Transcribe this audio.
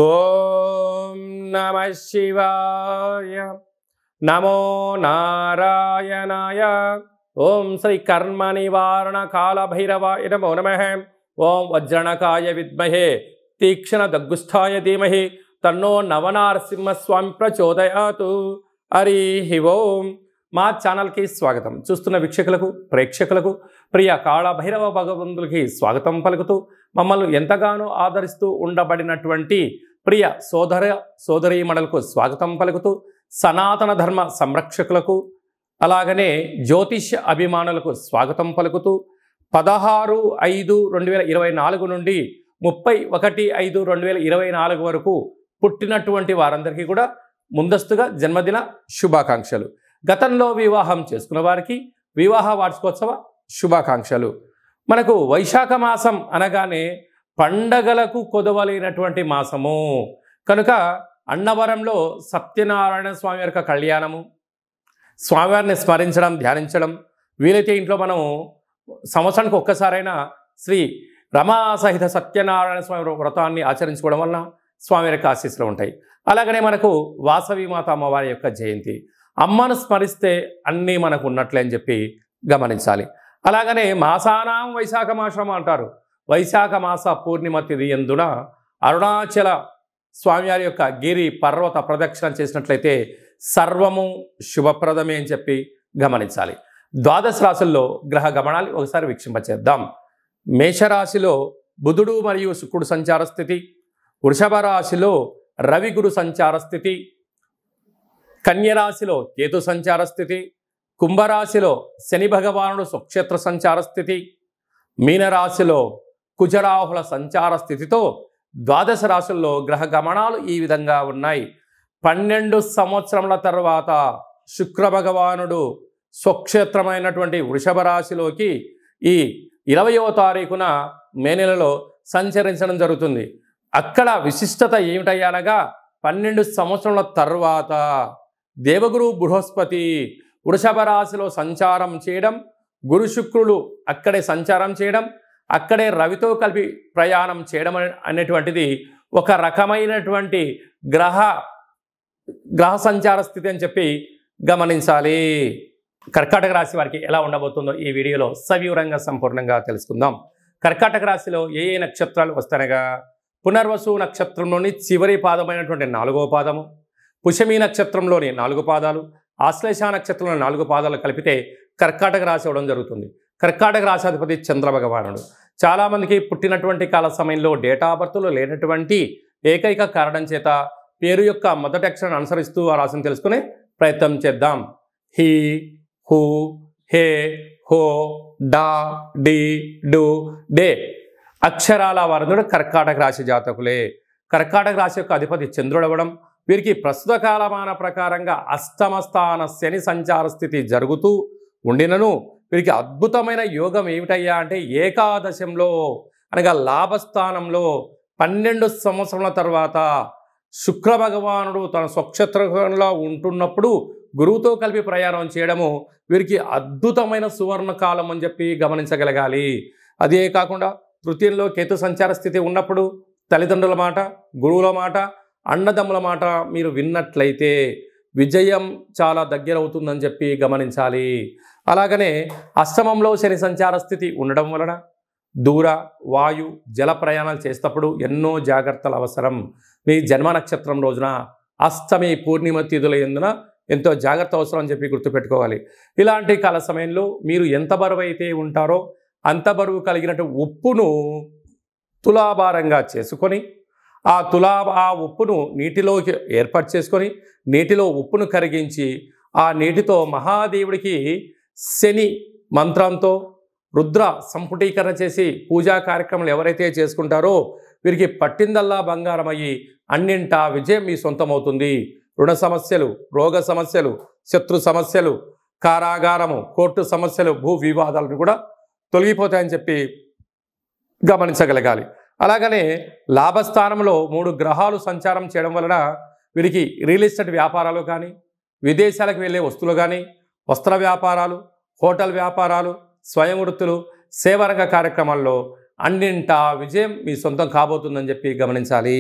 ఓం నమః శివాయ నమో నారాయణాయ ఓం శ్రీ కర్మ నివారణ కాల భైరవాయ నమో నమః ఓం వజ్రణకాయ విద్మహే తీక్షణ దగ్గుస్థాయ ధీమహి తన్నో నవనారసింహస్వామి ప్రచోదయాతు. హరి ఓం. మా ఛానల్కి స్వాగతం. చూస్తున్న వీక్షకులకు ప్రేక్షకులకు ప్రియ కాళ భైరవ భగవంతులకి స్వాగతం పలుకుతూ మమ్మల్ని ఎంతగానో ఆదరిస్తూ ఉండబడినటువంటి ప్రియ సోదర సోదరీమణులకు స్వాగతం పలుకుతూ సనాతన ధర్మ సంరక్షకులకు అలాగనే జ్యోతిష్య అభిమానులకు స్వాగతం పలుకుతూ 16/5/2024 నుండి 31/5/2024 వరకు పుట్టినటువంటి వారందరికీ కూడా ముందస్తుగా జన్మదిన శుభాకాంక్షలు. గతంలో వివాహం చేసుకున్న వారికి వివాహ వార్షికోత్సవ శుభాకాంక్షలు. మనకు వైశాఖ మాసం అనగానే పండగలకు కొదవలేనటువంటి మాసము కనుక అన్నవరంలో సత్యనారాయణ స్వామి యొక్క కళ్యాణము, స్వామివారిని స్మరించడం, ధ్యానించడం, వీలైతే ఇంట్లో మనం సంవత్సరానికి ఒక్కసారైనా శ్రీ రమా సహిత సత్యనారాయణ స్వామి వ్రతాన్ని ఆచరించుకోవడం వలన స్వామి యొక్క ఆశీస్సులు ఉంటాయి. అలాగనే మనకు వాసవి మాత అమ్మవారి యొక్క జయంతి, అమ్మను స్మరిస్తే అన్నీ మనకు ఉన్నట్లే అని చెప్పి గమనించాలి. అలాగనే మాసానాం వైశాఖ మాసం అంటారు. వైశాఖ మాస పూర్ణిమ తిథి యందున అరుణాచల స్వామివారి యొక్క గిరి పర్వత ప్రదక్షిణ చేసినట్లయితే సర్వము శుభప్రదమే అని చెప్పి గమనించాలి. ద్వాదశ రాశుల్లో గ్రహ గమనాలు ఒకసారి వీక్షింపచేద్దాం. మేషరాశిలో బుధుడు మరియు శుక్రుడు సంచార స్థితి, వృషభ రాశిలో రవి గురు సంచార స్థితి, కన్యరాశిలో కేతు సంచార స్థితి, కుంభరాశిలో శని భగవానుడు స్వక్షేత్ర సంచార స్థితి, మీనరాశిలో కుజరాహుల సంచార స్థితితో ద్వాదశ రాశుల్లో గ్రహ గమనాలు ఈ విధంగా ఉన్నాయి. 12 సంవత్సరముల తర్వాత శుక్ర భగవానుడు స్వక్షేత్రమైనటువంటి వృషభ రాశిలోకి ఈ 20వ తారీఖున మే నెలలో సంచరించడం జరుగుతుంది. అక్కడ విశిష్టత ఏమిటయ్యానగా 12 సంవత్సరముల తర్వాత దేవగురు బృహస్పతి వృషభ రాశిలో సంచారం చేయడం, గురు శుక్రులు అక్కడే సంచారం చేయడం, అక్కడే రవితో కలిపి ప్రయాణం చేయడం అనేటువంటిది ఒక రకమైనటువంటి గ్రహ సంచార స్థితి అని చెప్పి గమనించాలి. కర్కాటక రాశి వారికి ఎలా ఉండబోతుందో ఈ వీడియోలో సవివరంగా సంపూర్ణంగా తెలుసుకుందాం. కర్కాటక రాశిలో ఏ ఏ నక్షత్రాలు వస్తాయనగా పునర్వసు నక్షత్రంలోని చివరి పాదమైనటువంటి 4వ పాదము, పుష్యమి నక్షత్రంలోని 4 పాదాలు, ఆశ్లేష నక్షత్రంలో 4 పాదాలు కలిపితే కర్కాటక రాశి అవ్వడం జరుగుతుంది. కర్కాటక రాశాధిపతి చంద్ర భగవానుడు. చాలామందికి పుట్టినటువంటి కాల సమయంలో డేటా ఆఫ్ బర్త్లో లేనటువంటి ఏకైక కారణం చేత పేరు యొక్క మొదటి అక్షరాన్ని అనుసరిస్తూ ఆ రాశిని తెలుసుకునే ప్రయత్నం చేద్దాం. హి, హు, హే, హో, డా, డి, డు, డే అక్షరాల వారందరూ కర్కాటక రాశి జాతకులే. కర్కాటక రాశి యొక్క అధిపతి చంద్రుడు అవ్వడం, వీరికి ప్రస్తుత కాలమాన ప్రకారంగా అష్టమ స్థాన శని సంచార స్థితి జరుగుతూ ఉండినను వీరికి అద్భుతమైన యోగం ఏమిటయ్యా అంటే ఏకాదశంలో అనగా లాభస్థానంలో 12 సంవత్సరాల తర్వాత శుక్ర భగవానుడు తన స్వక్షేత్రంలో ఉంటున్నప్పుడు గురువుతో కలిపి ప్రయాణం చేయడము వీరికి అద్భుతమైన సువర్ణ కాలం అని చెప్పి గమనించగలగాలి. అదే కాకుండా తృతీయంలో కేతు సంచార స్థితి ఉన్నప్పుడు తల్లిదండ్రుల మాట, గురువుల మాట, అన్నదమ్ముల మాట మీరు విన్నట్లయితే విజయం చాలా దగ్గర అవుతుందని చెప్పి గమనించాలి. అలాగనే అష్టమంలో శని సంచార స్థితి ఉండడం వలన దూర వాయు జల ప్రయాణాలు చేసేటప్పుడు ఎన్నో జాగ్రత్తలు అవసరం. మీ జన్మ నక్షత్రం రోజున అష్టమి పూర్ణిమ తిథుల యందున ఎంతో జాగ్రత్త అవసరం అని చెప్పి గుర్తుపెట్టుకోవాలి. ఇలాంటి కాల సమయంలో మీరు ఎంత బరువు అయితే ఉంటారో అంత బరువు కలిగినట్టు ఉప్పును తులాభారంగా చేసుకొని ఆ ఉప్పును నీటిలోకి ఏర్పాటు చేసుకొని నీటిలో ఉప్పును కరిగించి ఆ నీటితో మహాదేవుడికి శని మంత్రంతో రుద్ర సంపుటీకరణ చేసి పూజా కార్యక్రమాలు ఎవరైతే చేసుకుంటారో వీరికి పట్టిందల్లా బంగారం అయ్యి అన్నింటా విజయం మీ సొంతమవుతుంది. రుణ సమస్యలు, రోగ సమస్యలు, శత్రు సమస్యలు, కారాగారము, కోర్టు సమస్యలు, భూ వివాదాలను కూడా తొలగిపోతాయని చెప్పి గమనించగలగాలి. అలాగనే లాభస్థానంలో 3 గ్రహాలు సంచారం చేయడం వలన వీరికి రియల్ ఎస్టేట్ వ్యాపారాలు కానీ, విదేశాలకు వెళ్ళే వస్తువులు కానీ, వస్త్ర వ్యాపారాలు, హోటల్ వ్యాపారాలు, స్వయం వృత్తులు, సేవారంగ కార్యక్రమాల్లో అన్నింటా విజయం మీ సొంతం కాబోతుందని చెప్పి గమనించాలి.